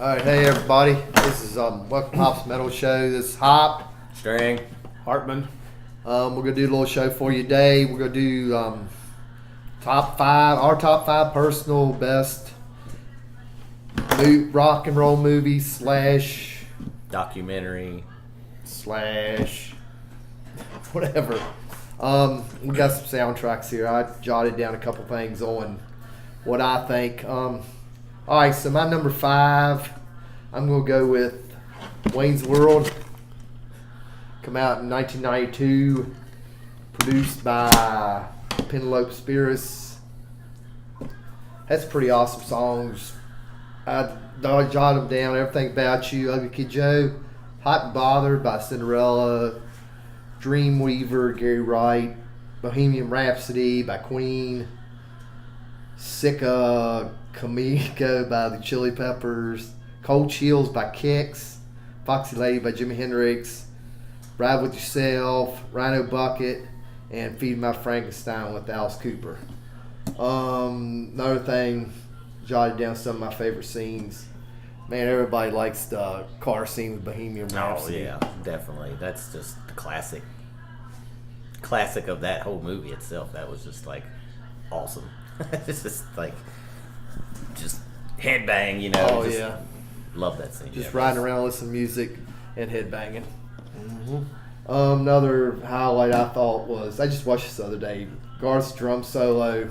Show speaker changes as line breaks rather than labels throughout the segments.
All right, hey everybody. This is Welcome to Hop's Metal Show. This is Hop.
String.
Hartman.
We're gonna do a little show for you today. We're gonna do our top five personal best rock and roll movies slash
Documentary.
whatever. We got some soundtracks here. I jotted down a couple things on what I think. All right, so my number 5, I'm going to go with Wayne's World. Come out in 1992, produced by Penelope Spheeris. That's pretty awesome songs. I jotted them down. Everything About You, Ugly Kid Joe, Hot and Bothered by Cinderella, Dreamweaver, Gary Wright, Bohemian Rhapsody by Queen, Sicka Kamiko by the Chili Peppers, Cold Chills by Kix, Foxy Lady by Jimi Hendrix, Ride With Yourself, Rhino Bucket, and Feed My Frankenstein with Alice Cooper. Another thing, jotted down some of my favorite scenes. Man, everybody likes the car scene with Bohemian Rhapsody.
Oh yeah, definitely. That's just the classic of that whole movie itself. That was just like awesome. It's just like headbang, you know.
Oh yeah,
love that scene.
Just riding around, listening to music and headbanging. Another highlight I thought was, I just watched this the other day, Garth's drum solo.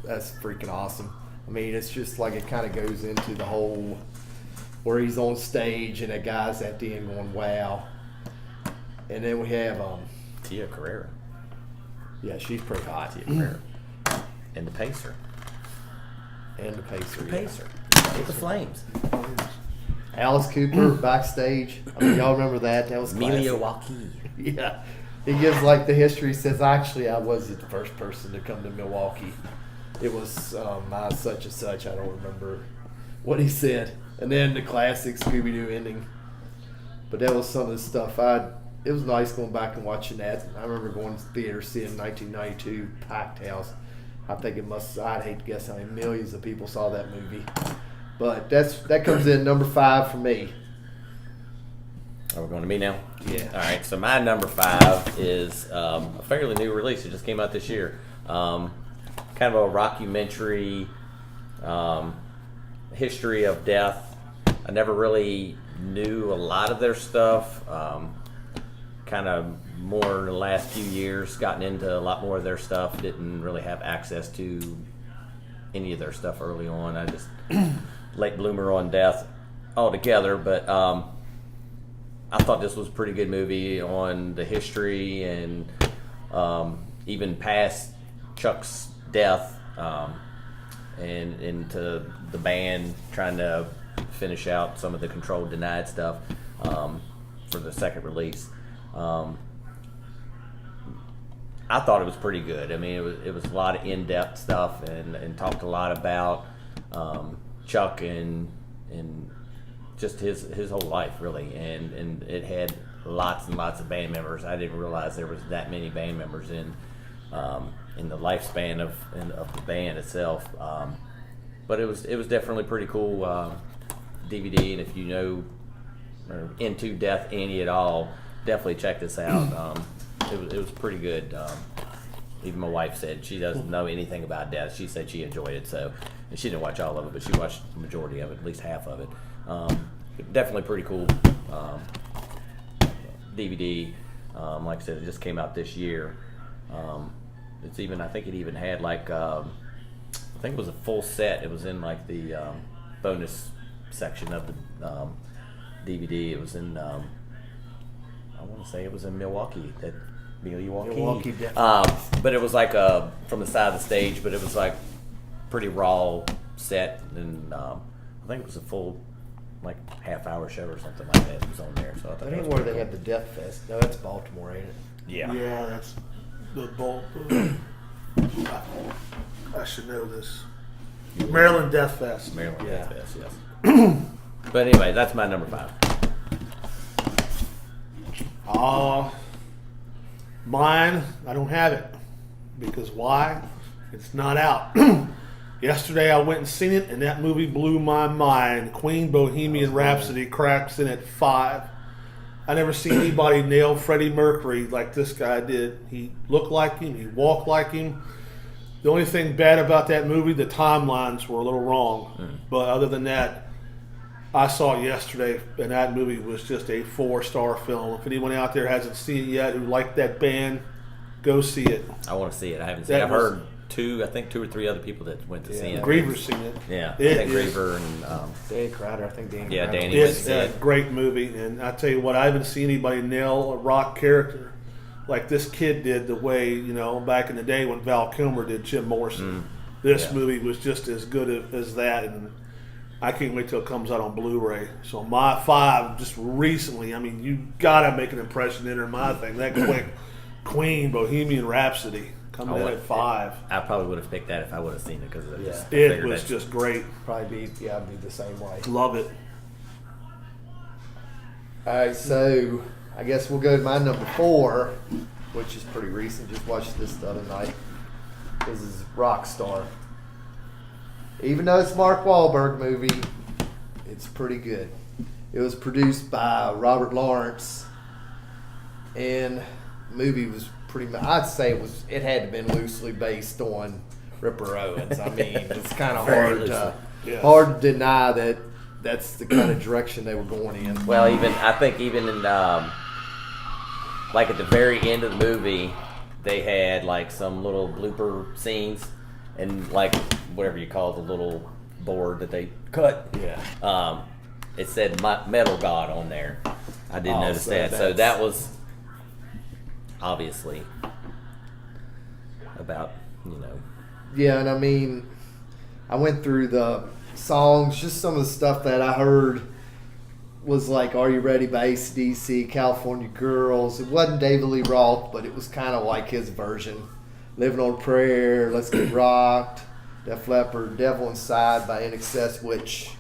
That's freaking awesome. I mean, it's just like it kind of goes into the whole where he's on stage and that guy's at the end going, wow. And then we have
Tia Carrera.
Yeah, she's pretty hot.
Tia Carrera. And the Pacer.
The
Pacer. With the Flames.
Alice Cooper backstage. I mean, y'all remember that? That was
Amelia
classic.
Waukee.
Yeah. He gives like the history. He says, actually, I wasn't the first person to come to Milwaukee. It was my such and such. I don't remember what he said. And then the classic Scooby-Doo ending. But that was some of the stuff. It was nice going back and watching that. I remember going to the theater, seeing 1992, packed house. I think I'd hate to guess how many millions of people saw that movie. But that comes in number 5 for me.
Are we going to me now?
Yeah.
All right, so my number 5 is a fairly new release. It just came out this year. Kind of a rockumentary, history of death. I never really knew a lot of their stuff. Kind of more in the last few years, gotten into a lot more of their stuff. Didn't really have access to any of their stuff early on. I just late bloomer on death altogether. But I thought this was a pretty good movie on the history and even past Chuck's death and into the band trying to finish out some of the Controlled Denied stuff for the second release. I thought it was pretty good. I mean, it was a lot of in-depth stuff and talked a lot about Chuck and just his whole life, really. And it had lots and lots of band members. I didn't realize there was that many band members in the lifespan of the band itself. But it was definitely pretty cool DVD. And if you know or into Death Annie at all, definitely check this out. It was pretty good. Even my wife said she doesn't know anything about death. She said she enjoyed it, and she didn't watch all of it, but she watched the majority of it, at least half of it. Definitely pretty cool DVD. Like I said, it just came out this year. I think it even had like I think it was a full set. It was in like the bonus section of the DVD. It was in I want to say it was in Milwaukee.
Milwaukee, definitely.
But it was like from the side of the stage, but it was like pretty raw set, and I think it was a full like half-hour show or something like that. It was on there, so I thought
That ain't where they had the Death Fest. No, that's Baltimore, ain't it?
Yeah.
Yeah, that's the bulk. I should know this. Maryland Death Fest.
Maryland
Yeah.
Death Fest, yes. But anyway, that's my number 5.
Mine, I don't have it. Because why? It's not out. Yesterday I went and seen it, and that movie blew my mind. Queen Bohemian Rhapsody cracks in at 5. I never seen anybody nail Freddie Mercury like this guy did. He looked like him. He walked like him. The only thing bad about that movie, the timelines were a little wrong. But other than that, I saw it yesterday, and that movie was just a 4-star film. If anyone out there hasn't seen it yet who liked that band, go see it.
I want to see it. I haven't seen it. I've heard two or three other people that went to see it.
Griever's seen it.
Yeah, I think Griever and
Danny Crowder. I think Danny.
Yeah,
Crowder.
Danny went to
It's
see
a
it.
great movie, and I tell you what, I haven't seen anybody nail a rock character like this kid did. The way back in the day when Val Kilmer did Jim Morrison. This movie was just as good as that, and I can't wait till it comes out on Blu-ray. So my 5 just recently. I mean, you gotta make an impression enter my thing that quick. Queen Bohemian Rhapsody coming in at 5.
I probably would have picked that if I would have seen it because
It was just great.
Probably be the same way.
Love it.
All right, so I guess we'll go to my number 4, which is pretty recent. Just watched this the other night. This is Rockstar. Even though it's a Mark Wahlberg movie, it's pretty good. It was produced by Robert Lawrence, and the movie was pretty much, I'd say it had to have been loosely based on Ripper Owens. I mean, it's kind of hard to deny that that's the kind of direction they were going in.
Well, I think even in like at the very end of the movie, they had like some little blooper scenes and like whatever you call the little board that they cut.
Yeah.
It said Metal God on there. I didn't notice that. So
that's-
that was obviously about,
Yeah, and I mean, I went through the songs, just some of the stuff that I heard was like Are You Ready by AC/DC, California Girls. It wasn't David Lee Roth, but it was kind of like his version. Living on a Prayer, Let's Get Rocked, Def Leppard, Devil Inside by NXS, which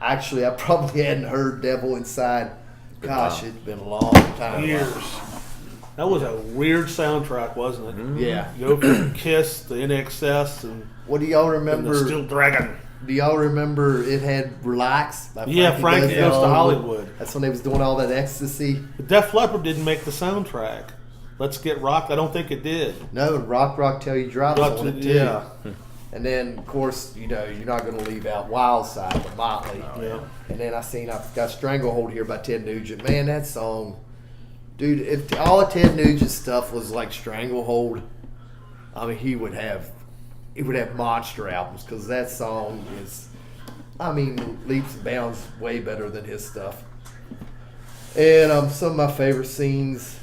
actually I probably hadn't heard Devil Inside. Gosh, it's been a long time.
Years. That was a weird soundtrack, wasn't it?
Mm-hmm.
Yeah.
You go from Kiss, the NXS, and
What do y'all
the
remember?
Steel Dragon.
Do y'all remember it had Relax? By
Frankie Goes to Hollywood.
That's when they was doing all that ecstasy.
But Def Leppard didn't make the soundtrack. Let's Get Rocked. I don't think it did.
No, Rock Till You Drop on it too.
Yeah.
And then, of course, you're not going to leave out Wild Side by Motley.
Yeah.
And then I've got Stranglehold here by Ted Nugent. Man, that song, dude, if all of Ted Nugent's stuff was like Stranglehold, I mean, he would have monster albums because that song is, I mean, leaps and bounds way better than his stuff. And some of my favorite scenes,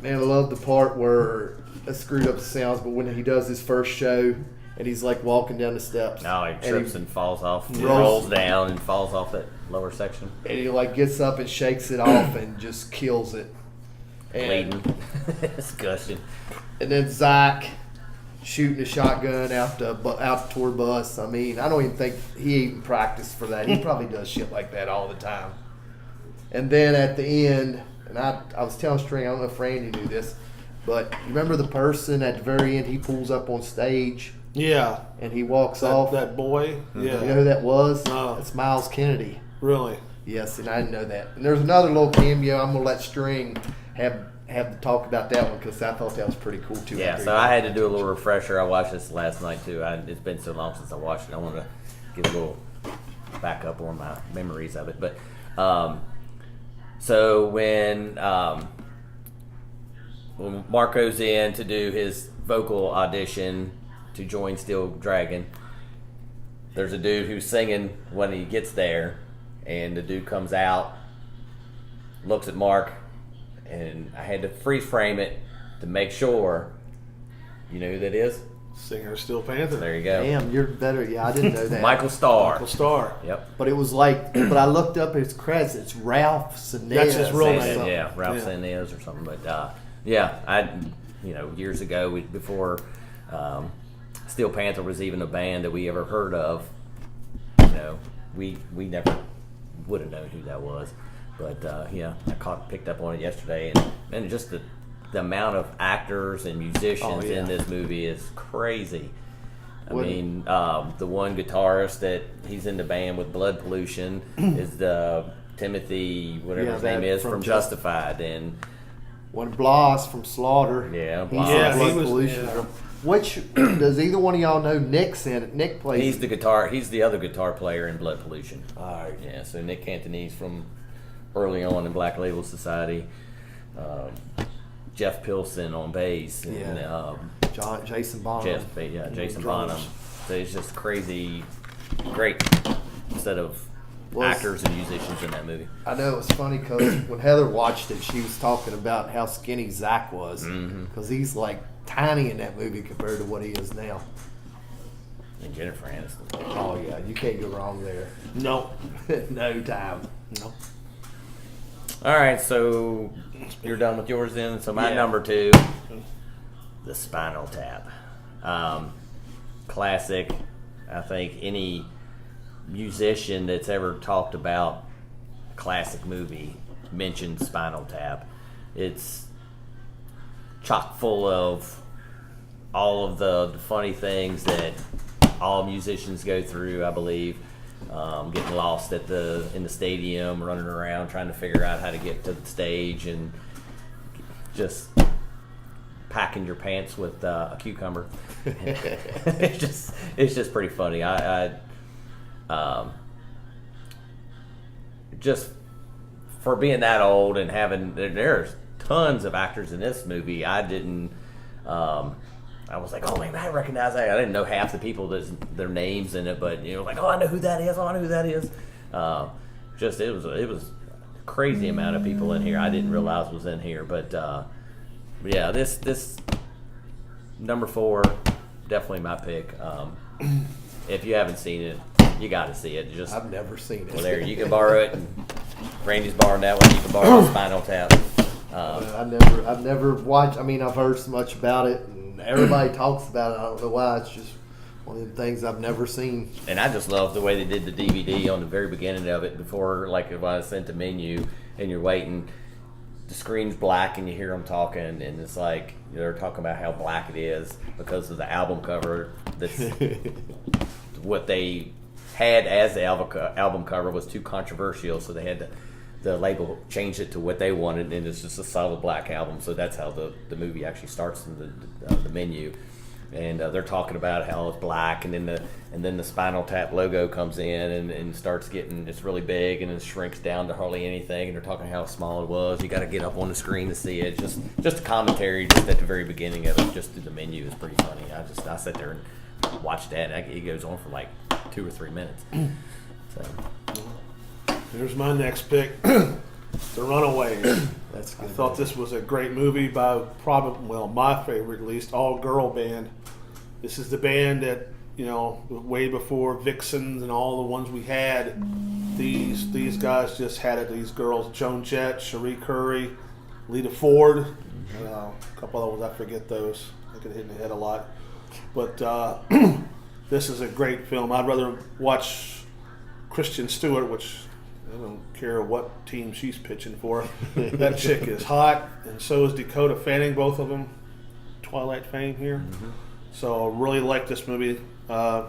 man, I love the part where I screwed up the sounds, but when he does his first show and he's like walking down the steps.
Oh, he trips and falls off,
rolls-
rolls down and falls off that lower section.
And he like gets up and shakes it off and just kills it. And,
Bleeding. It's gushing.
and then Zach shooting a shotgun out the tour bus. I mean, I don't even think he even practiced for that. He probably does shit like that all the time. And then at the end, and I was telling String, I don't know if Randy knew this, but you remember the person at the very end, he pulls up on stage
Yeah.
and he walks off.
That boy. Yeah.
You know who that was?
No.
That's Miles Kennedy.
Really.
Yes, and I didn't know that. And there's another little cameo. I'm gonna let String have to talk about that one because I thought that was pretty cool too.
Yeah, so I had to do a little refresher. I watched this last night too. It's been so long since I watched it. I wanted to give a little backup on my memories of it. But so when Mark goes in to do his vocal audition to join Steel Dragon, there's a dude who's singing when he gets there, and the dude comes out, looks at Mark, and I had to freeze frame it to make sure. You know who that is?
Singer of Steel Panther.
There you go.
Damn, you're better. Yeah, I didn't know that.
Michael Starr.
Michael Starr.
Yep.
But it was like, but I looked up his credits. It's Ralph Sanez.
That's his real name.
something.
Yeah, Ralph
Yeah.
Sanez or something. But yeah, I years ago before Steel Panther was even a band that we ever heard of. We never would have known who that was. But yeah, I picked up on it yesterday, and just the amount of actors and musicians
Oh, yeah.
in this movie is crazy. I mean, the one guitarist that he's in the band with Blood Pollution is the Timothy, whatever his name is, from Justified, and
one Blas from Slaughter.
Yeah,
Blas.
Yeah,
Blood
he was.
Pollution.
Yeah.
Which does either one of y'all know? Nick's in it. Nick plays.
he's the guitar. He's the other guitar player in Blood Pollution.
All right.
Yeah, so Nick Cantonese from early on in Black Label Society. Jeff Pilson on bass. And,
Jason Bonham.
Jason Bonham. So it's just crazy, great set of actors and musicians in that movie.
I know it was funny because when Heather watched it, she was talking about how skinny Zach was because he's like tiny in that movie compared to what he is now.
And Jennifer Aniston.
Oh yeah, you can't go wrong there.
No.
No time.
No.
All right, so you're done with yours then. So my number 2, the Spinal Tap. Classic. I think any musician that's ever talked about a classic movie mentioned Spinal Tap. It's chock full of all of the funny things that all musicians go through, I believe. Getting lost in the stadium, running around trying to figure out how to get to the stage, and just packing your pants with a cucumber. it's just pretty funny. I just for being that old and having there's tons of actors in this movie. I didn't. I was like, oh man, I recognize that. I didn't know half the people their names in it, but like, oh, I know who that is. Oh, I know who that is. Just it was a crazy amount of people in here. I didn't realize was in here, but yeah, this number 4 definitely my pick. If you haven't seen it, you got to see it.
I've never seen it.
Well, there you can borrow it. And Randy's borrowing that one. You can borrow the Spinal Tap.
I've never watched. I mean, I've heard so much about it, and everybody talks about it. I don't know why. It's just one of the things I've never seen.
And I just love the way they did the DVD on the very beginning of it. Before, like, if I sent the menu and you're waiting, the screen's black and you hear them talking, and it's like they're talking about how black it is because of the album cover. That's what they had as the album cover was too controversial, so they had the label changed it to what they wanted, and it's just a solid black album. So that's how the movie actually starts in the menu. And they're talking about how it's black, and then the Spinal Tap logo comes in and starts getting, it's really big and then shrinks down to hardly anything. And they're talking how small it was. You got to get up on the screen to see it. Just a commentary just at the very beginning of it, just through the menu is pretty funny. I sat there and watched that. And it goes on for like 2 or 3 minutes. So
Here's my next pick, The Runaways.
That's good.
I thought this was a great movie by my favorite, at least, all-girl band. This is the band that, way before Vixens and all the ones we had, these guys just had it. These girls, Joan Jett, Cherie Curry, Lita Ford, a couple of others, I forget those. I get hit in the head a lot. But this is a great film. I'd rather watch Kristen Stewart, which I don't care what team she's pitching for. That chick is hot, and so is Dakota Fanning, both of them. Twilight fame here. Mm-hmm. So I really like this movie. They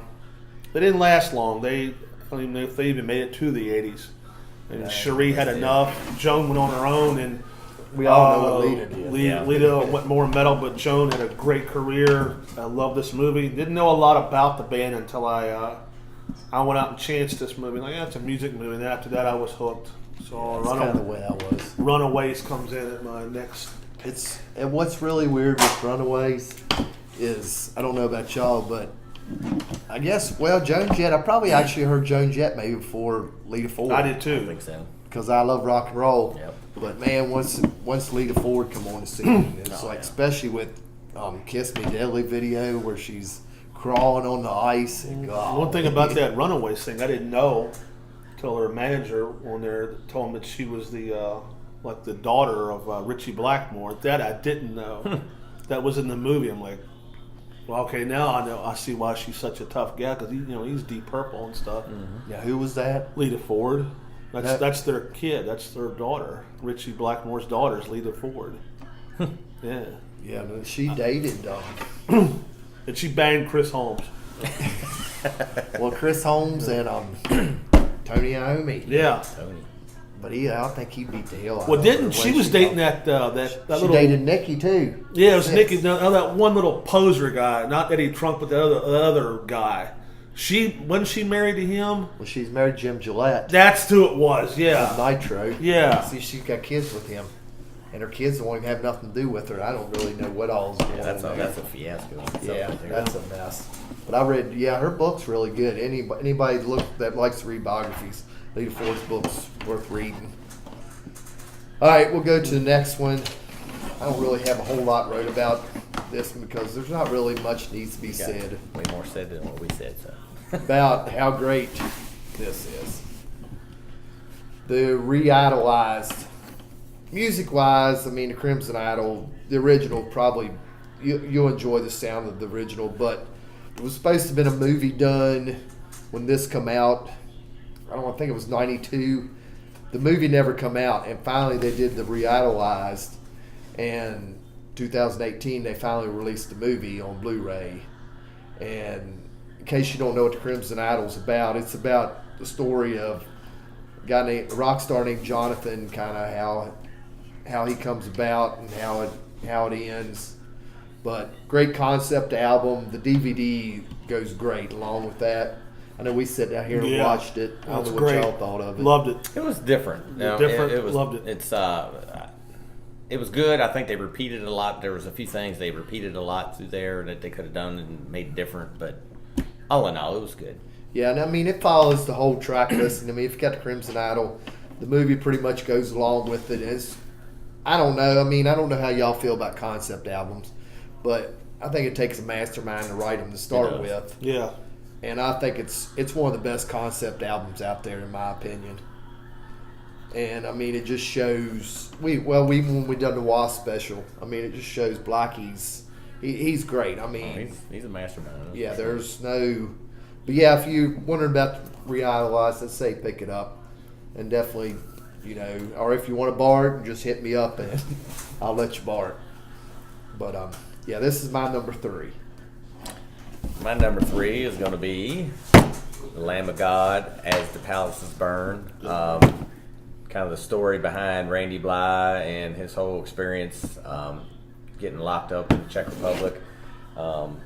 didn't last long. I don't even know if they even made it to the 80s. And Cherie had enough. Joan went on her own, and
we all know what Lita did.
Lita went more metal, but Joan had a great career. I love this movie. Didn't know a lot about the band until I went out and chanced this movie. Like, it's a music movie. And after that, I was hooked. So
that's kind of the way I was.
Runaways comes in at my next.
And what's really weird with Runaways is, I don't know about y'all, but I guess, Joan Jett, I probably actually heard Joan Jett maybe before Lita Ford.
I did too.
I think so.
Because I love rock and roll.
Yep.
But man, once Lita Ford come on the scene, it's especially with Kiss Me Deadly video where she's crawling on the ice. And God,
one thing about that Runaways thing, I didn't know until her manager on there told me that she was the daughter of Richie Blackmore. That I didn't know. That was in the movie. I'm like, well, okay, now I know. I see why she's such a tough guy, because he's Deep Purple and stuff.
Mm-hmm. Yeah, who was that?
Lita Ford. That's their kid. That's their daughter. Richie Blackmore's daughter is Lita Ford. Yeah.
Yeah, no, she dated.
And she banged Chris Holmes.
Well, Chris Holmes and Tony Iommi.
Yeah.
Tony.
But I think he beat the hell out
Well,
of her.
didn't she was dating that
She
little
dated Nikki too.
Yeah, it was
Six.
Nikki. No, that one little poser guy, not Eddie Trunk, but the other guy. Wasn't she married to him?
Well, she's married to Jim Gillette.
That's who it was. Yeah.
Nitro.
Yeah.
See, she's got kids with him, and her kids don't even have nothing to do with her. I don't really know what all's going on
That's
there.
a fiasco.
Yeah, that's a mess. But I read, her book's really good. Anybody that likes to read biographies, Lita Ford's book's worth reading. All right, we'll go to the next one. I don't really have a whole lot wrote about this one because there's not really much needs to be said
Way more said than what we said. So.
about how great this is. The re-idolized, music-wise, the Crimson Idol, the original, probably you'll enjoy the sound of the original, but it was supposed to have been a movie done when this come out. I think it was 92. The movie never come out, and finally they did the re-idolized, and 2018 they finally released the movie on Blu-ray. And in case you don't know what the Crimson Idol's about, it's about the story of a rock star named Jonathan, kind of how he comes about and how it ends. But great concept album. The DVD goes great along with that. I know we sat down here and watched it. I don't know what y'all thought of it.
Loved it.
It was different.
Different.
Was,
loved it.
It was good. I think they repeated a lot. There was a few things they repeated a lot through there that they could have done and made different. But all in all, it was good.
Yeah, and it follows the whole track list. If you got the Crimson Idol, the movie pretty much goes along with it. I don't know. I don't know how y'all feel about concept albums, but I think it takes a mastermind to write them to start with.
Yeah.
And I think it's one of the best concept albums out there, in my opinion. And it just shows. When we done the Wasp special, it just shows Blackie's. He's great.
He's a mastermind.
Yeah, there's no. But yeah, if you're wondering about re-idolize, let's say pick it up, and definitely, or if you want to borrow it, just hit me up and I'll let you borrow it. But yeah, this is my number 3.
My number 3 is going to be The Lamb of God as the Palaces Burn. Kind of the story behind Randy Bly and his whole experience getting locked up in the Czech Republic. I'm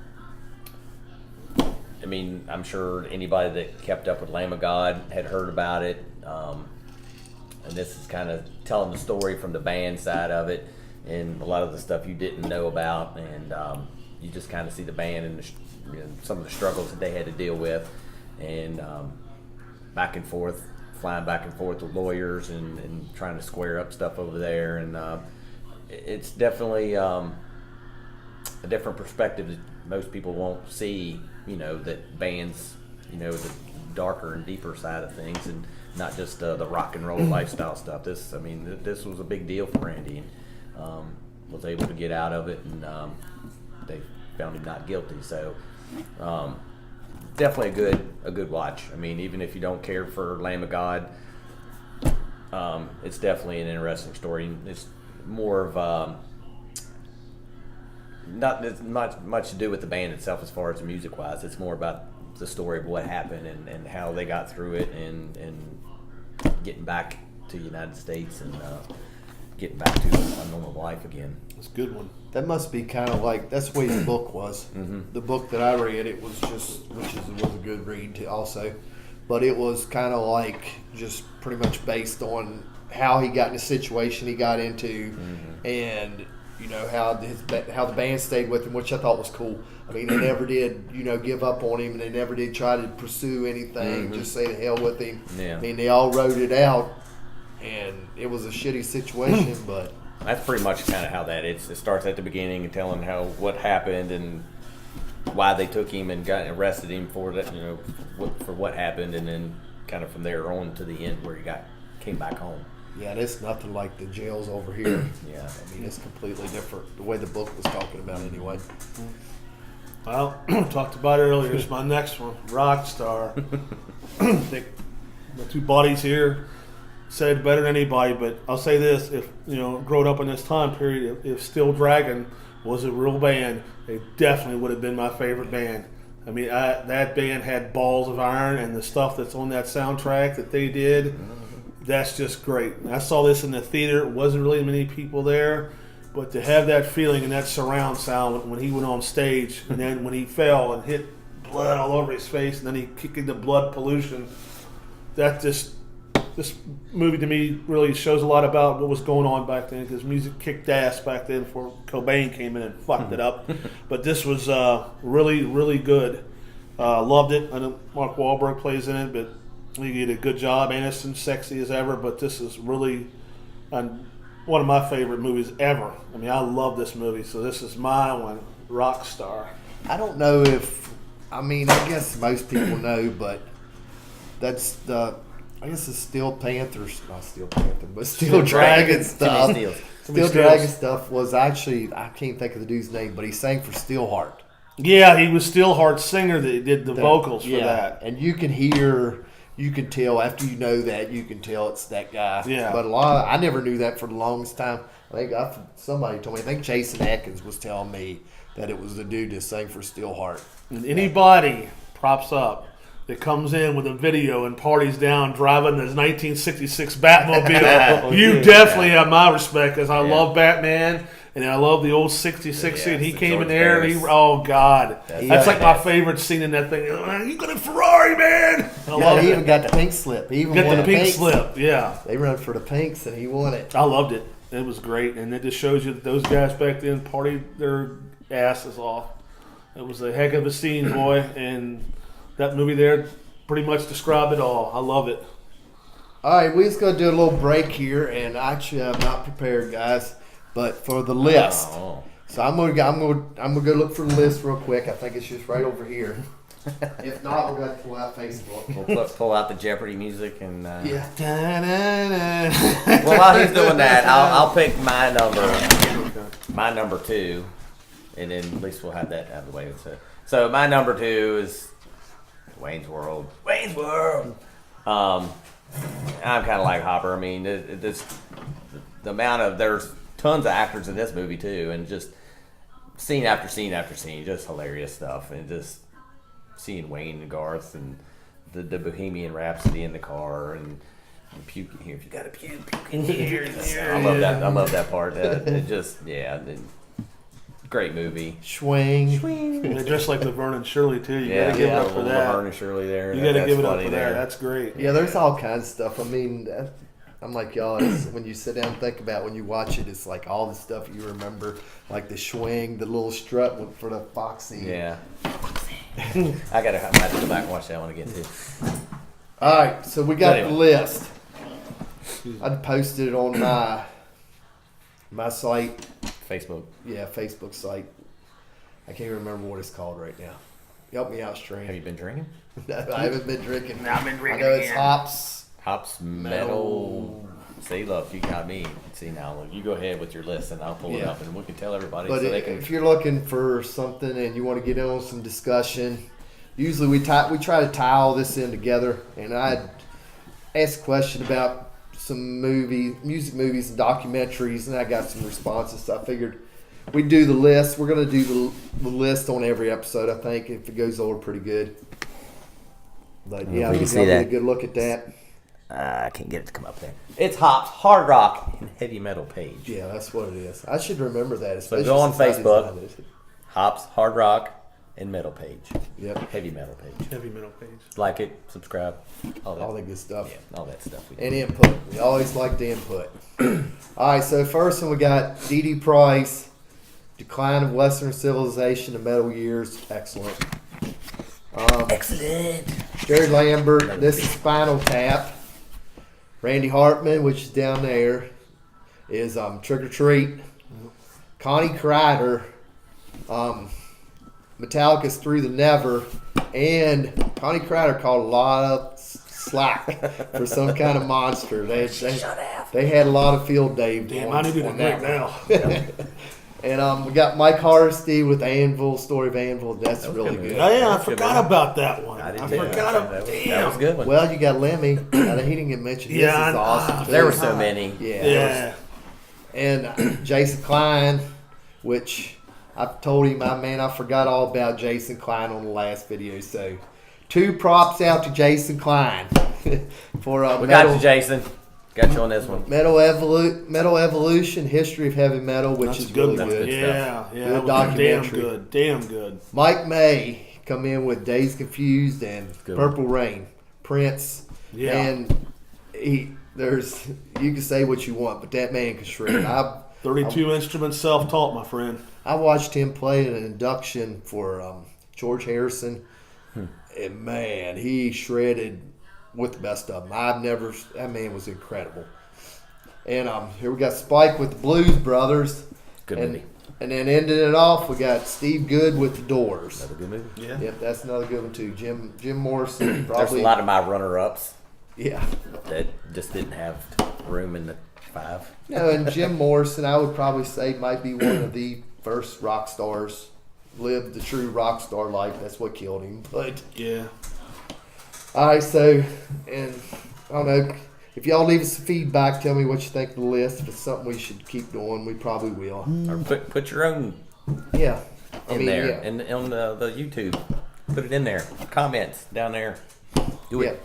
sure anybody that kept up with Lamb of God had heard about it. And this is kind of telling the story from the band side of it and a lot of the stuff you didn't know about. And you just kind of see the band and some of the struggles that they had to deal with, and back and forth, flying back and forth with lawyers and trying to square up stuff over there. And it's definitely a different perspective that most people won't see, that bands, the darker and deeper side of things, and not just the rock and roll lifestyle stuff. This was a big deal for Randy, and was able to get out of it, and they found him not guilty. So definitely a good watch. Even if you don't care for Lamb of God, it's definitely an interesting story. It's more of not as much to do with the band itself as far as music wise. It's more about the story of what happened and how they got through it and getting back to the United States and getting back to a normal life again.
That's a good one.
That must be kind of like, that's the way the book was. Mm-hmm. The book that I read, it was just, was a good read too also. But it was kind of like just pretty much based on how he got in the situation he got into, and how the band stayed with him, which I thought was cool. They never did give up on him, and they never did try to pursue anything. Just say the hell with him.
Yeah.
They all wrote it out, and it was a shitty situation, but
that's pretty much kind of how that is. It starts at the beginning and telling what happened and why they took him and arrested him for that, for what happened, and then kind of from there on to the end where he came back home.
Yeah, it's nothing like the jails over here.
Yeah.
It's completely different. The way the book was talking about it anyway.
Well, talked about it earlier. It's my next one, Rockstar. I think the two buddies here said it better than anybody, but I'll say this: if growing up in this time period, if Still Dragon was a real band, they definitely would have been my favorite band. I mean, that band had balls of iron, and the stuff that's on that soundtrack that they did, that's just great. I saw this in the theater. It wasn't really many people there, but to have that feeling and that surround sound when he went on stage, and then when he fell and hit blood all over his face, and then he kicked into blood pollution, this movie to me really shows a lot about what was going on back then, because music kicked ass back then before Cobain came in and fucked it up. But this was really, really good. Loved it. I know Mark Wahlberg plays in it, but he did a good job. Aniston, sexy as ever, but this is really one of my favorite movies ever. I mean, I love this movie, so this is my one, Rockstar.
I don't know I guess most people know, but that's I guess the Steel Panthers, not Steel Panther, but Steel Dragon stuff. Steel Dragon stuff was actually, I can't think of the dude's name, but he sang for Steelheart.
Yeah, he was Steelheart's singer that did the vocals for that.
And you can tell after you know that, you can tell it's that guy.
Yeah.
But I never knew that for the longest time. I think somebody told me, I think Jason Atkins was telling me that it was the dude that sang for Steelheart.
And anybody, props up, that comes in with a video and parties down driving this 1966 Batmobile, you definitely have my respect, because I love Batman and I love the old 66 scene. He came in there and oh God. That's like my favorite scene in that thing. You got a Ferrari, man!
He even got the pink slip. He even won
the pink slip, yeah.
They run for the pinks and he won it.
I loved it. It was great. And it just shows you that those guys back then partied their asses off. It was a heck of a scene, boy, and that movie there pretty much described it all. I love it.
All right, we're just gonna do a little break here, and actually, I'm not prepared, guys, but for the list. So I'm gonna go look for the list real quick. I think it's just right over here. If not, we're gonna pull out Facebook.
We'll pull out the Jeopardy music and.
Yeah.
Well, while he's doing that, I'll pick my number 2, and then at least we'll have that out of the way. So my number 2 is Wayne's World. Wayne's World. I'm kind of like Hopper. I mean, the amount of there's tons of actors in this movie too, and just scene after scene after scene, just hilarious stuff, and just seeing Wayne and Garth and the Bohemian Rhapsody in the car and puke in here. If you got to puke in here. I love that. I love that part. It just great movie.
Swing.
And they're dressed like Laverne and Shirley too. You got to give it up for that.
Laverne and Shirley there.
You got to give it up for that. That's great.
Yeah, there's all kinds of stuff. I mean, I'm like y'all. When you sit down and think about it, when you watch it, it's like all the stuff you remember, like the swing, the little strut for the Foxy.
Yeah. I might have to go back and watch that one again too.
All right, so we got the list. I posted it on my site.
Facebook.
Yeah, Facebook site. I can't remember what it's called right now. Help me out, Stream.
Have you been drinking?
No, I haven't been drinking.
I've been drinking.
I know it's hops.
Metal. See, look, you got me. See, now, look, you go ahead with your list, and I'll pull it up, and we can tell everybody.
But if you're looking for something and you want to get in on some discussion, usually we try to tie all this in together. And I asked a question about some music movies and documentaries, and I got some responses. So I figured we'd do the list. We're going to do the list on every episode, I think, if it goes over pretty good. But yeah, we can see that. A good look at that.
I can't get it to come up there. It's Hops, Hard Rock, and Heavy Metal page.
Yeah, that's what it is. I should remember that.
So go on Facebook, Hops, Hard Rock, and Metal page.
Yep.
Heavy Metal page.
Heavy Metal page.
Like it, subscribe,
all the good stuff.
Yeah, all that stuff.
And input. We always like the input. All right, so first one we got D.D. Price, Decline of Western Civilization in Metal Years. Excellent.
Excellent.
Jared Lambert, This is Spinal Tap. Randy Hartman, which is down there, is Trick or Treat. Connie Crider, Metallica's Through the Never, and Connie Crider called a lot of slack for some kind of monster. They had a lot of field day.
Damn, I need to drink now.
And we got Mike Hardesty with Anvil, Story of Anvil. That's really good.
Oh, yeah, I forgot about that one.
I forgot about that. That was a good one.
Well, you got Lemmy. He didn't get mentioned.
Yeah,
this is awesome.
There were so many.
Yeah. And Jason Klein, which I told him, I forgot all about Jason Klein on the last video. So, 2 props out to Jason Klein for
We got you, Jason. Got you on this one.
Metal Evolution, History of Heavy Metal, which is really good.
Yeah,
Good documentary.
Damn good.
Mike May come in with Days Confused and Purple Rain. Prince.
Yeah.
And you can say what you want, but that man can shred.
32 instruments, self-taught, my friend.
I watched him play an induction for George Harrison, and man, he shredded with the best of them. That man was incredible. And here we got Spike with the Blues Brothers.
Good movie.
And then ending it off, we got Steve Good with the Doors.
Another good movie.
Yeah.
Yep, that's another good one too. Jim Morrison. Probably,
There's a lot of my runner-ups
Yeah.
that just didn't have room in the 5.
No, and Jim Morrison, I would probably say, might be one of the first rock stars. Lived the true rock star life. That's what killed him. But
Yeah.
all right, so, and I don't know, if y'all leave us some feedback, tell me what you think of the list. If it's something we should keep doing, we probably will.
Or put your own
Yeah.
in there.
Yeah.
And on the YouTube. Put it in there. Comments down there. Do
Yeah.
it.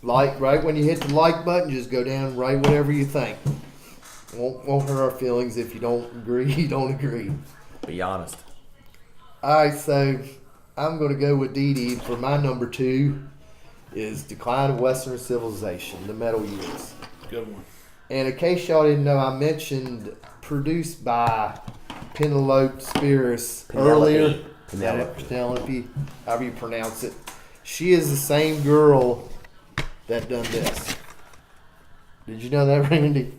Like, right when you hit the like button, just go down and write whatever you think. Won't hurt our feelings. If you don't agree, you don't agree.
Be honest.
All right, so I'm going to go with Dee Dee for my number 2 is Decline of Western Civilization, the Metal Years.
Good one.
And in case y'all didn't know, I mentioned produced by Penelope Spears earlier. Penelope, however you pronounce it. She is the same girl that done this. Did you know that, Randy?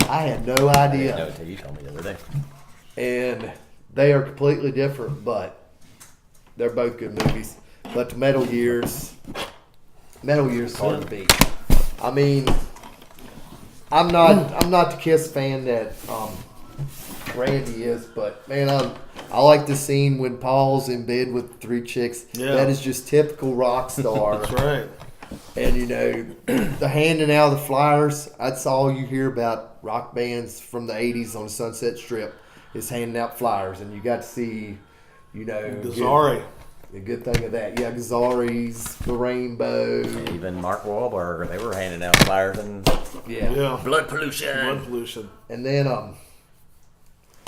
I had no
I didn't
idea.
know until you told me the other day.
And they are completely different, but they're both good movies. But the Metal Years is hard to beat. I mean, I'm not the Kiss fan that Randy is, but man, I like the scene when Paul's in bed with 3 chicks.
Yeah.
That is just typical rock star.
That's right.
And you know, the handing out of the flyers, that's all you hear about rock bands from the 80s on the Sunset Strip is handing out flyers. And you got to see, you know,
Gazzari.
the good thing of that. Yeah, Gazzari's, the Rainbow.
Even Mark Wahlberg, they were handing out flyers and
Yeah.
blood pollution.
Blood pollution.
And then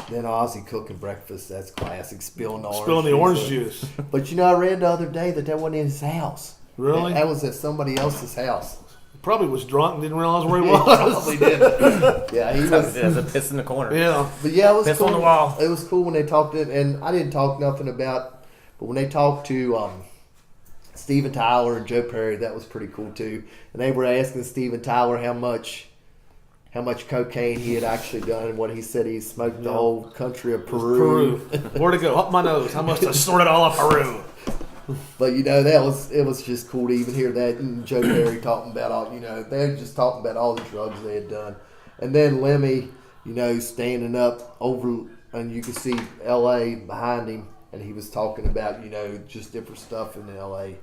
Ozzy cooking breakfast, that's classic. Spilling
the orange juice.
But you know, I read the other day that wasn't in his house.
Really?
That was at somebody else's house.
Probably was drunk and didn't realize where he
He
was.
probably did. Yeah, he was.
There's a piss in the corner.
Yeah.
But yeah, it was
Piss
cool.
on the wall.
It was cool when they talked to, and I didn't talk nothing about, but when they talked to Steven Tyler and Joe Perry, that was pretty cool too. And they were asking Steven Tyler how much cocaine he had actually done, and what he said he smoked the whole country of Peru.
Where'd it go? Up my nose. I must have snorted all of Peru.
But you know, it was just cool to even hear that, and Joe Perry talking about all, you know, they were just talking about all the drugs they had done. And then Lemmy, you know, standing up over, and you could see L.A. behind him, and he was talking about, you know, just different stuff in L.A.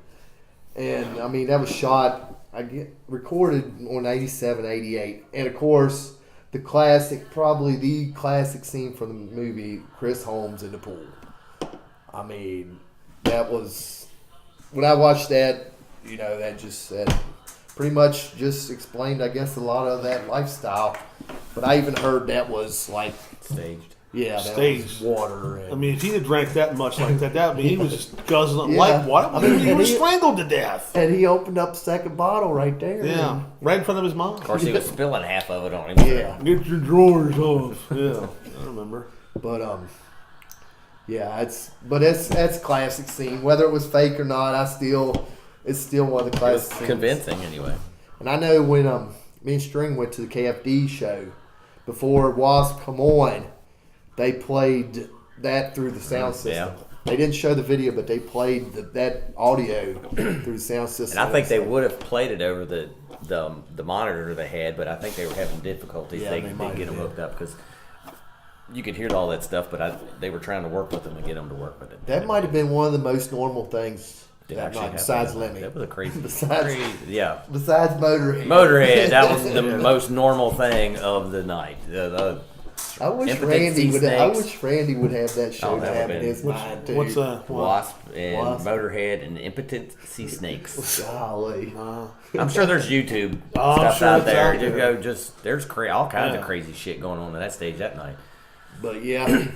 And I mean, that was shot, recorded on 87, 88. And of course, probably the classic scene from the movie, Chris Holmes in the pool. I mean, that was, when I watched that, you know, that just said, pretty much just explained, I guess, a lot of that lifestyle. But I even heard that was like
Staged.
Yeah, that
Staged.
was water. And,
I mean, if he had drank that much like that, he was just guzzling
Yeah.
like water. I mean, he
And
was
he-
strangled to death.
and he opened up the second bottle right there.
Yeah, right in front of his mom.
Of course, he was spilling half of it on him.
Yeah.
Get your drawers off. Yeah, I remember.
But yeah, that's a classic scene. Whether it was fake or not, it's still one of the
It was
classic scenes.
convincing, anyway.
And I know when me and String went to the KFD show, before Wasp come on, they played that through the sound system.
Yeah.
They didn't show the video, but they played that audio through the sound system.
And I think they would have played it over the monitor they had, but I think they were having difficulties.
Yeah,
they
they
didn't
might
get them
have.
hooked up because you could hear all that stuff, but they were trying to work with them and get them to work with it.
That might have been one of the most normal things
It
that
actually
night,
happened.
besides Lemmy.
That was a crazy,
Besides-
yeah.
Besides Motorhead.
Motorhead, that was the most normal thing of the night.
I wish
Impotent
Randy
sea
would. I
snakes.
wish Randy would have that show
Oh, that
have
would've
in
been-
his mind too.
What's
Wasp and
Wasp.
Motorhead and impotent sea snakes.
Golly.
I'm sure there's YouTube
Oh, I'm
stuff
sure
out
it's
there.
out
You
there.
go there's all kinds
Yeah.
of crazy shit going on at that stage that night.
But yeah,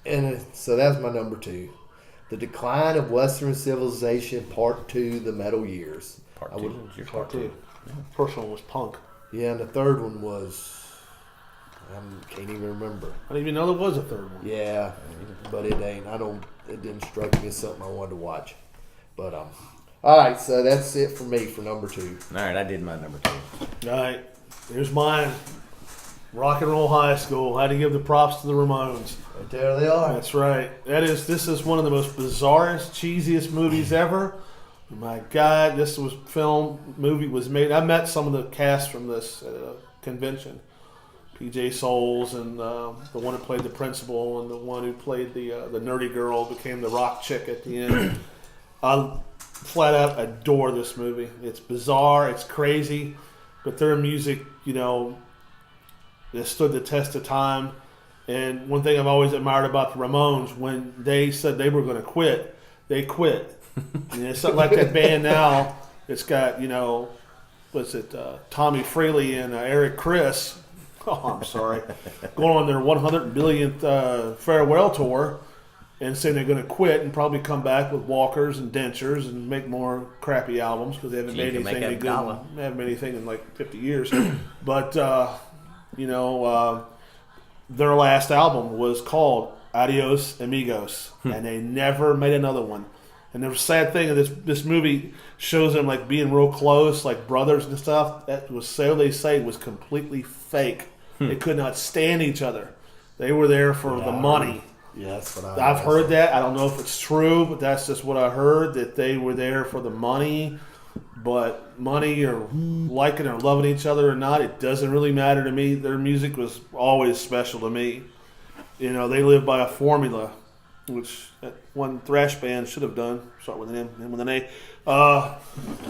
and so that's my number 2. The Decline of Western Civilization, Part 2, The Metal Years.
Part
I
2.
would-
Your
Part 2. First one was Punk.
Yeah, and the third one was, I can't even remember.
I didn't even know there was a third one.
Yeah, but it ain't. It didn't strike me as something I wanted to watch. But all right, so that's it for me for number 2.
All right, I did my number 2.
All right, here's mine. Rock and Roll High School. Had to give the props to the Ramones.
Right there they are.
That's right. This is one of the most bizarrest, cheesiest movies ever. My God, this movie was made. I met some of the cast from this convention. PJ Souls and the one who played the principal and the one who played the nerdy girl became the rock chick at the end. I flat out adore this movie. It's bizarre, it's crazy, but their music, it stood the test of time. And one thing I've always admired about the Ramones, when they said they were going to quit, they quit. And it's not like that band now. It's got, Tommy Freely and Eric Chris. Oh, I'm sorry. Going on their 100 billionth farewell tour and saying they're going to quit and probably come back with walkers and dentures and make more crappy albums because they haven't made anything any good. They haven't made anything in like 50 years. But, their last album was called Adios Amigos, and they never made another one. And the sad thing is this movie shows them like being real close, like brothers and stuff. That was, so they say, was completely fake. They could not stand each other. They were there for the money.
Yeah, that's what
I've heard that. I don't know if it's true, but that's just what I heard, that they were there for the money. But money or liking or loving each other or not, it doesn't really matter to me. Their music was always special to me. They live by a formula, which one thrash band should have done. Start with an M, end with an A.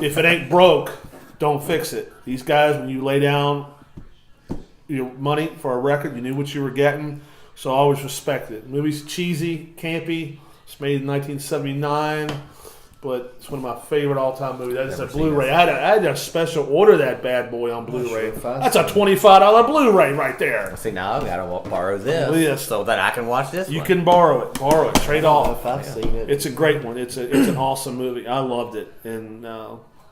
If it ain't broke, don't fix it. These guys, when you lay down your money for a record, you knew what you were getting. So I always respect it. The movie's cheesy, campy. It's made in 1979. But it's one of my favorite all-time movies. That's a Blu-ray. I had a special order that bad boy on Blu-ray. That's a $25 Blu-ray right there.
See, now I've got to borrow this
Yes.
so that I can watch this.
You
one.
can borrow it, trade off.
If I've seen it.
It's a great one. It's an awesome movie. I loved it, and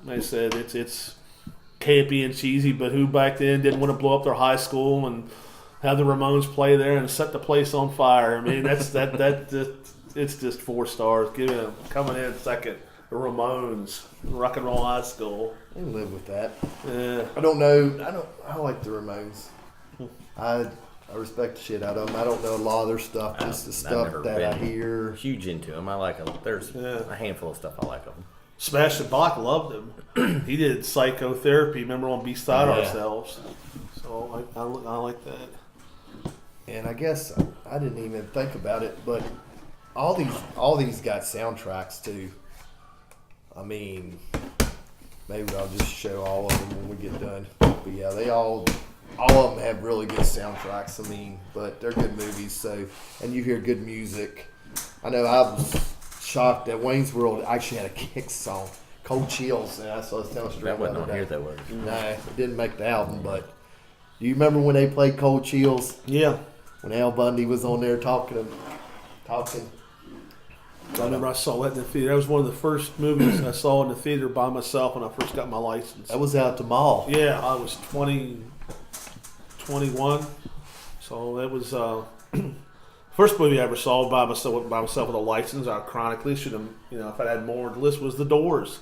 like I said, it's campy and cheesy. But who back then didn't want to blow up their high school and have the Ramones play there and set the place on fire? I mean, that's it's just 4 stars. Coming in second. The Ramones, Rock and Roll High School.
I can live with that.
Yeah.
I don't know. I like the Ramones. I respect the shit out of them. I don't know a lot of their stuff. Just the stuff that I hear.
Huge into them. I like them. There's
Yeah.
a handful of stuff I like them.
Sebastian Bach loved him. He did psychotherapy, remember, on Beside Ourselves. So I like that.
And I guess I didn't even think about it, but all these got soundtracks too. I mean, maybe I'll just show all of them when we get done. But yeah, they all of them have really good soundtracks. I mean, but they're good movies. So, and you hear good music. I know I was shocked that Wayne's World actually had a Kick song, "Cold Chills." And that's what I was telling Straight
That wasn't
the
on
other
here,
day.
that was.
No, it didn't make the album. But do you remember when they played "Cold Chills"?
Yeah.
When Al Bundy was on there talking.
I remember I saw that in the theater. That was one of the first movies I saw in the theater by myself when I first got my license.
That was out at the mall.
Yeah, I was 21. So that was first movie I ever saw by myself with a license. I chronically should have, if I had more on the list, was The Doors.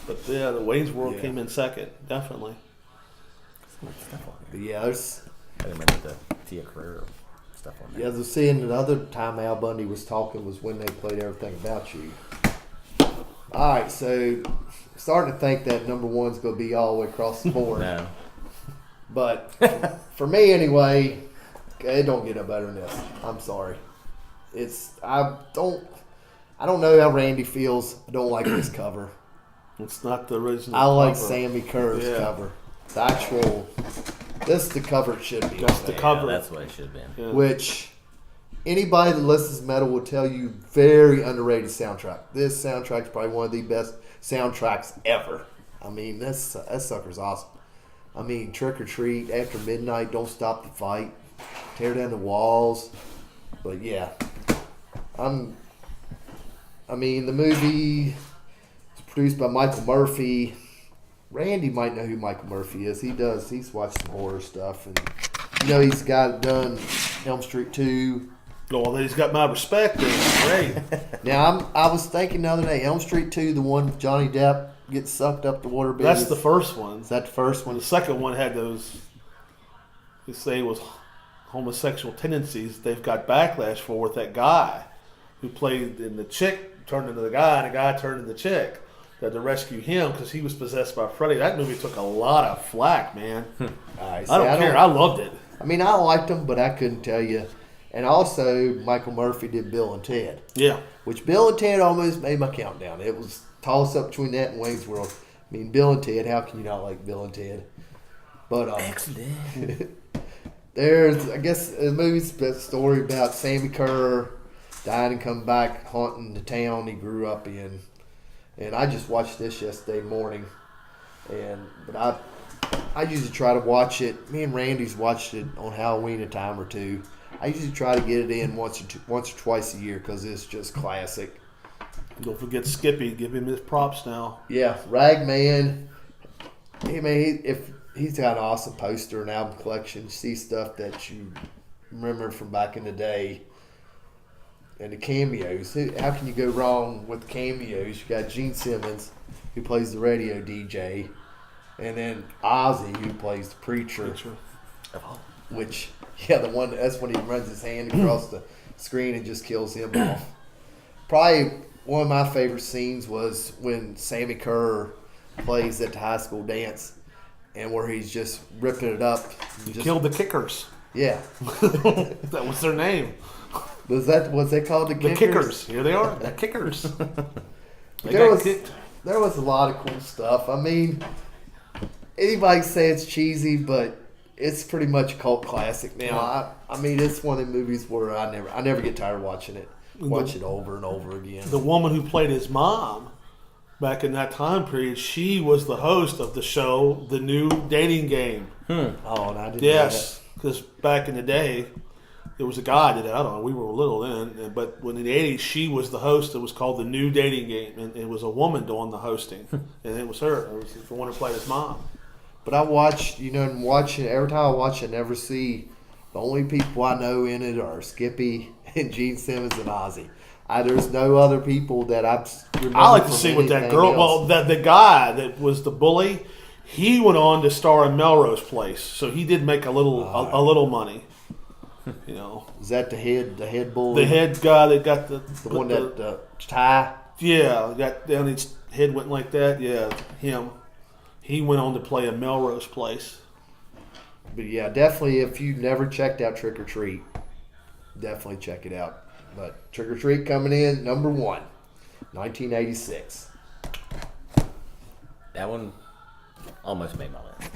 But yeah, the Wayne's World came in second, definitely.
But yeah, there's.
I remember the Tia Carrere stuff on there.
Yeah, I was seeing another time Al Bundy was talking was when they played Everything About You. All right, so starting to think that number one's going to be all the way across the board.
No.
But for me anyway, it don't get no better than this. I'm sorry. I don't know how Randy feels. I don't like this cover.
It's not the original
I like
cover.
Sammy Kerr's
Yeah.
cover. The actual This the cover it should be.
That's the cover.
Yeah, that's what it should have been.
Yeah.
Which anybody that listens to metal will tell you very underrated soundtrack. This soundtrack is probably one of the best soundtracks ever. I mean, that sucker's awesome. I mean, Trick or Treat, After Midnight, Don't Stop the Fight, Tear Down the Walls. But yeah, I mean, the movie is produced by Michael Murphy. Randy might know who Michael Murphy is. He does. He's watched some horror stuff, and he's the guy that done Elm Street 2.
Oh, he's got my respect. Great.
Now, I was thinking the other day, Elm Street 2, the one with Johnny Depp gets sucked up the water.
That's the first one.
Is that the first one?
The second one had those. You say it was homosexual tendencies. They've got backlash for with that guy who played in the chick turned into the guy, and the guy turned into the chick. They had to rescue him because he was possessed by Freddy. That movie took a lot of flack, man. I don't care. I loved it.
I mean, I liked them, but I couldn't tell you. And also, Michael Murphy did Bill and Ted.
Yeah.
Which Bill and Ted almost made my countdown. It was toss up between that and Wayne's World. I mean, Bill and Ted. How can you not like Bill and Ted? But
Excellent.
There's, I guess, the movie's a story about Sammy Kerr died and come back haunting the town he grew up in. And I just watched this yesterday morning. But I usually try to watch it. Me and Randy's watched it on Halloween a time or two. I usually try to get it in once or twice a year because it's just classic.
Don't forget Skippy. Give him his props now.
Yeah, Ragman. Hey man, if he's got an awesome poster and album collection. You see stuff that you remember from back in the day. And the cameos. How can you go wrong with cameos? You got Gene Simmons, who plays the radio DJ, and then Ozzy, who plays the preacher. Which, that's when he runs his hand across the screen and just kills him off. Probably one of my favorite scenes was when Sammy Kerr plays at the high school dance, and where he's just ripping it up.
He killed the Kickers.
Yeah.
That was their name.
Was they called the Kickers?
The Kickers. Here they are. The Kickers.
There was a lot of cool stuff. I mean, anybody say it's cheesy, but it's pretty much a cult classic now. I mean, it's one of the movies where I never get tired of watching it. Watch it over and over again.
The woman who played his mom back in that time period, she was the host of the show, The New Dating Game.
Oh, and I didn't know
Yes, because back in the day, there was a guy that did it. I don't know. We were little then, but when in the 80s, she was the host. It was called The New Dating Game, and it was a woman doing the hosting, and it was her. It was the one who played his mom.
But I watched, and watching every time I watch it, I never see the only people I know in it are Skippy and Gene Simmons and Ozzy. There's no other people that I remember.
I like to see what that girl. Well, the guy that was the bully, he went on to star in Melrose Place, so he did make a little money. You know,
is that the head bully?
The head guy that got the
one that tie?
Yeah, got down his head went like that. Yeah, him. He went on to play a Melrose Place.
But yeah, definitely if you've never checked out Trick or Treat, definitely check it out. But Trick or Treat coming in number 1, 1986.
That one almost made my list.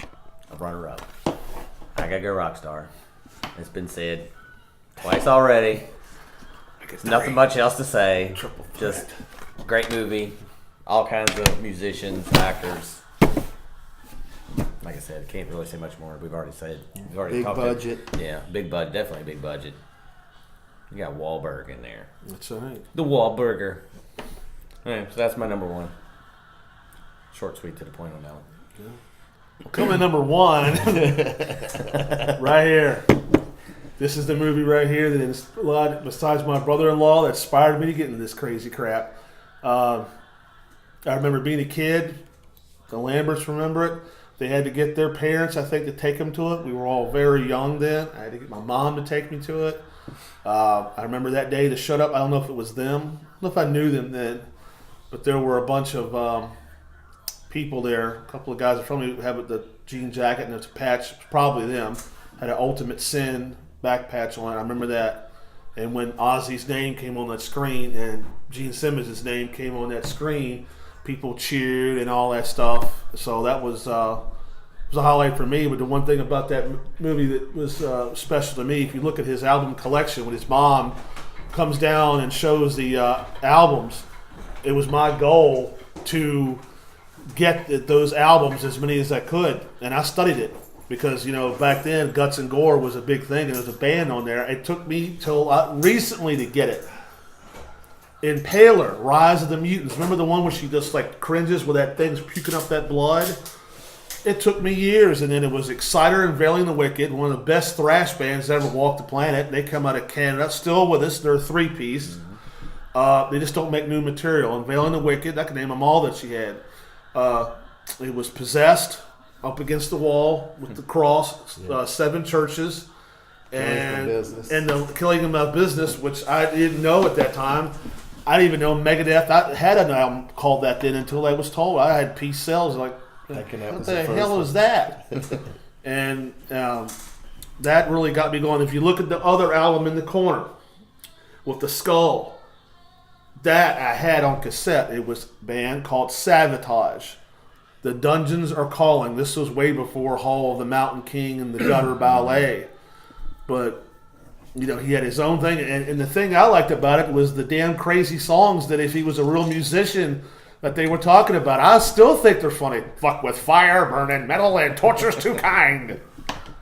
A runner-up. I gotta go Rockstar. It's been said twice already. Nothing much else to say. Just great movie. All kinds of musicians, actors. Like I said, can't really say much more. We've already said. We've already
big
talked
budget.
Yeah, big budget. Definitely big budget. You got Wahlberg in there.
That's all right.
The Wahlburger. All right, so that's my number 1. Short, sweet, to the point on that one.
Well, coming number 1, right here. This is the movie right here that is a lot. Besides my brother-in-law, that inspired me to get into this crazy crap. I remember being a kid. The Lamberts remember it. They had to get their parents, I think, to take them to it. We were all very young then. I had to get my mom to take me to it. I remember that day to shut up. I don't know if it was them. I don't know if I knew them then. But there were a bunch of people there. A couple of guys in front of me who had the jean jacket and there's a patch. Probably them. Had an Ultimate Sin back patch on. I remember that. And when Ozzy's name came on that screen and Gene Simmons' name came on that screen, people cheered and all that stuff. So that was was a highlight for me. But the one thing about that movie that was special to me, if you look at his album collection, when his mom comes down and shows the albums, it was my goal to get those albums, as many as I could, and I studied it because back then Guts and Gore was a big thing, and there was a band on there. It took me till recently to get it. Impaler, Rise of the Mutants. Remember the one where she just like cringes with that thing's puking up that blood? It took me years, and then it was Exciter and Veiling the Wicked, one of the best thrash bands that ever walked the planet. They come out of Canada, still with us. They're a three-piece. They just don't make new material. And Veiling the Wicked, I can name them all that she had. It was Possessed, Up Against the Wall with the cross, 7 churches, and the Killing Them Out Business, which I didn't know at that time. I didn't even know Megadeth. I had an album called that then until I was told. I had Peace Cells, like, what the hell is that? And that really got me going. If you look at the other album in the corner with the skull, that I had on cassette. It was a band called Savatage. The Dungeons Are Calling. This was way before Hall of the Mountain King and the Gutter Ballet. But, he had his own thing. And the thing I liked about it was the damn crazy songs that if he was a real musician that they were talking about. I still think they're funny. Fuck with fire, burning metal, and torture's too kind.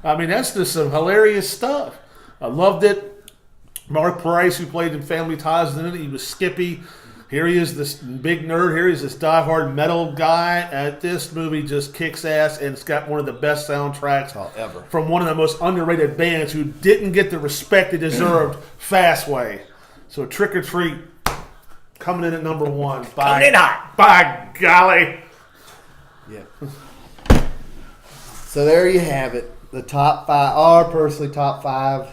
I mean, that's just some hilarious stuff. I loved it. Mark Price, who played in Family Ties, in it, he was Skippy. Here he is, this big nerd. Here he is, this diehard metal guy. This movie just kicks ass, and it's got one of the best soundtracks
ever
from one of the most underrated bands who didn't get the respect they deserved. Fastway. So Trick or Treat coming in at number 1.
Coming in hot.
By golly.
Yeah. So there you have it. The top 5, our personally top 5.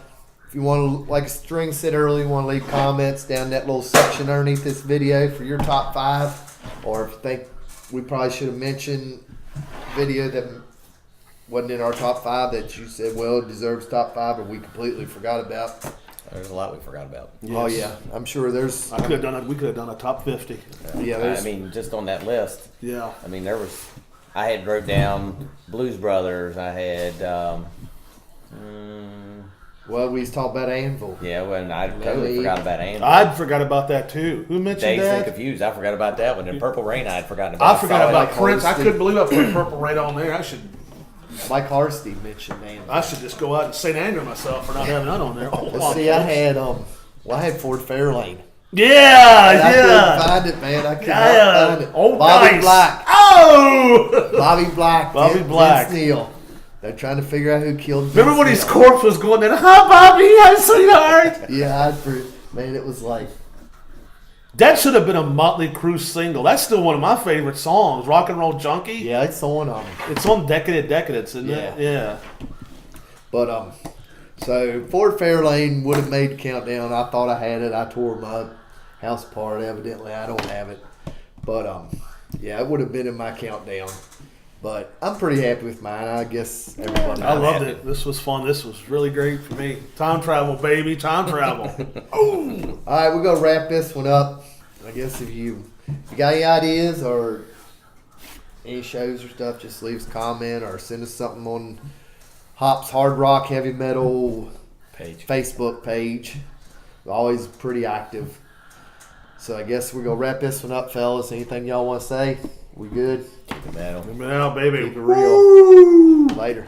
If you want to, like String said earlier, you want to leave comments down that little section underneath this video for your top 5. Or if you think we probably should have mentioned a video that wasn't in our top 5 that you said, well, it deserves top 5, but we completely forgot about.
There's a lot we forgot about.
Yes. Oh, yeah. I'm sure there's...
We could have done a top 50.
Yeah,
I mean, just on that list.
Yeah.
I mean, I had wrote down Blues Brothers. I had...
well, we was talking about Anvil.
Yeah, well, I totally forgot about Anvil.
I forgot about that, too. Who mentioned
Dazed
that?
and Confused. I forgot about that one. And Purple Rain, I had forgotten about.
I forgot about Prince. I couldn't believe I put Purple Rain on there.
Mike Harstey mentioned Anvil.
I should just go out and St. Anger myself for not having that on there.
Let's see, I had Ford Fairlane.
Yeah.
I couldn't find it, man. I couldn't find it.
Old
Bobby
Dice.
Black.
Oh!
Bobby Black.
Bobby Black.
Vince Neil. They're trying to figure out who killed Vince
Remember when his
Neil.
corpse was going there? Hi, Bobby. Hi, sweetheart.
Yeah, man, it was like...
That should have been a Motley Crue single. That's still one of my favorite songs. Rock and Roll Junkie.
Yeah, it's on
It's on Decadence, isn't it? Yeah.
But, so Ford Fairlane would have made Countdown. I thought I had it. I tore my house apart. Evidently, I don't have it. But, yeah, it would have been in my Countdown. But I'm pretty happy with mine. I guess everybody.
I loved it. This was fun. This was really great for me. Time travel, baby. Time travel.
All right, we're going to wrap this one up. I guess if you got any ideas or any shows or stuff, just leave us a comment or send us something on Hop's Hard Rock Heavy Metal Facebook page. We're always pretty active. So I guess we're going to wrap this one up, fellas. Anything y'all want to say? We good?
Keep it metal.
Now, baby.
Keep it real. Later.